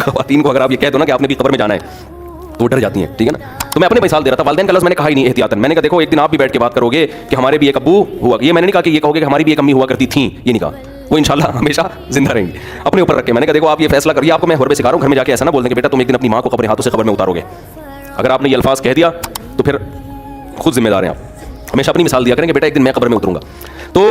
खवातीन को अगर आप ये कह दो ना कि आपने भी कब्र में जाना है तो वो डर जाती हैं, ठीक है ना। तो मैं अपने मिसाल दे रहा था, वालिदैन का लफ्ज़ मैंने कहा ही नहीं एहतियातन। मैंने कहा देखो एक दिन आप भी बैठ के बात करोगे कि हमारे भी एक अब्बू हुआ, ये मैंने नहीं कहा कि ये कहोगे कि हमारी भी एक अम्मी हुआ करती थी, ये नहीं कहा, वो इंशाल्लाह हमेशा जिंदा रहेंगी। अपने ऊपर रख के मैंने कहा देखो आप ये फैसला करिए, आपको मैं हुर्बे सिखा रहा हूँ, घर में जाके ऐसा ना बोल दें कि बेटा तुम एक दिन अपनी माँ को अपने हाथों से कब्र में उतारोगे। अगर आपने ये अल्फाज कह दिया तो फिर खुद जिम्मेदार हैं आप। हमेशा अपनी मिसाल दिया करें कि बेटा एक दिन मैं कब्र में उतरूंगा। तो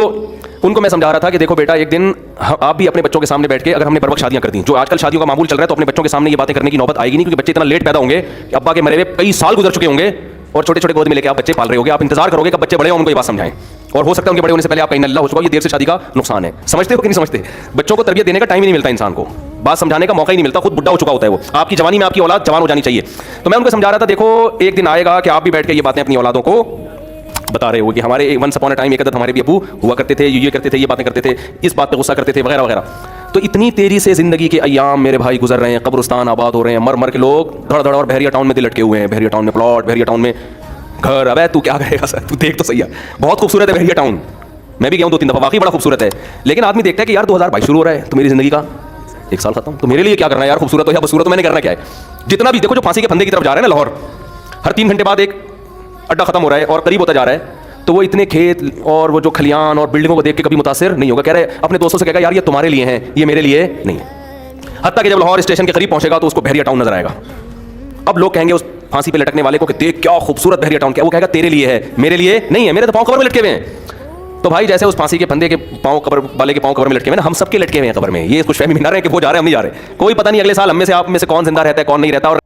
उनको मैं समझा रहा था कि देखो बेटा एक दिन आप भी अपने बच्चों के सामने बैठ के, अगर हमने बर वक्त शादियां कर दी, जो आजकल शादियों का मामूल चल रहा है, तो अपने बच्चों के सामने ये बातें करने की नौबत आएगी नहीं, क्योंकि बच्चे इतना लेट पैदा होंगे कि अब्बा के मरे हुए कई साल गुजर चुके होंगे और छोटे छोटे गोद में लेके आप बच्चे पाल रहे होगे। आप इंतजार करोगे कब बच्चे बड़े हों, उनको ये बात समझाएं, और हो सकता है उनके बड़े होने से पहले आपका इन्ना हो चुका। ये देर से शादी का नुकसान है। समझते हो कि नहीं समझते? बच्चों को तरबियत देने का टाइम ही नहीं मिलता इंसान को, बात समझाने का मौका ही नहीं मिलता, खुद बुढ़ा हो चुका होता है वो। आपकी जवानी में आपकी औलाद जवान हो जानी चाहिए। तो मैं उनको समझा रहा था देखो एक दिन आएगा कि आप भी बैठ के ये बातें अपनी औलादों को बता रहे हो कि हमारे वंस अपॉन अ टाइम एक हमारे भी अबू हुआ करते थे, ये करते थे, ये बातें करते थे, इस बात पे गुस्सा करते थे वगैरह वगैरह। तो इतनी तेजी से जिंदगी के अयाम मेरे भाई गुजर रहे हैं, कब्रिस्तान आबाद हो रहे हैं, मर मर के लोग धड़ धड़, और बहरिया टाउन में दिल लटके हुए हैं, बहरिया टाउन में प्लॉट, बहरिया टाउन में घर। अब तू क्या करेगा सर, तू देख तो सही है, बहुत खूबसूरत है बहरिया टाउन, मैं भी गया हूँ 2-3 दफा, वाकई बड़ा खूबसूरत है। लेकिन आदमी देखता है कि यार 2022 शुरू हो रहा है तो मेरी जिंदगी का 1 साल खत्म, तो मेरे लिए क्या करना है यार, खूबसूरत हो या बदसूरत हो, मैंने करना क्या है। जितना भी देखो जो फांसी के फंदे की तरफ जा रहे हैं ना लाहौर, हर 3 घंटे बाद एक अड्डा खत्म हो रहा है और करीब होता जा रहा है, तो वो इतने खेत और वो जो खलियान और बिल्डिंगों को देख के कभी मुतासिर नहीं होगा। कह रहे अपने दोस्तों से कहेगा यार ये तुम्हारे लिए हैं, ये मेरे लिए नहीं है। हत्ता कि जब लाहौर स्टेशन के करीब पहुंचेगा तो उसको बहरिया टाउन नजर आएगा। अब लोग कहेंगे उस फांसी पे लटकने वाले को कि देख क्या खूबसूरत बहरिया टाउन, क्या वो कहेगा तेरे लिए है, मेरे लिए नहीं है, मेरे तो पांव कब्र में लटके हुए हैं। तो भाई जैसे उस फांसी के फंदे के पांव कब्र वाले के पांव कब्र में लटके हुए ना, हम सबके लटके हुए हैं कब्र में। ये कुछ फहमी ना रहे कि वो जा रहे हैं हम नहीं जा रहे, कोई पता नहीं अगले साल हम में से आप में से कौन जिंदा रहता है कौन नहीं रहता। और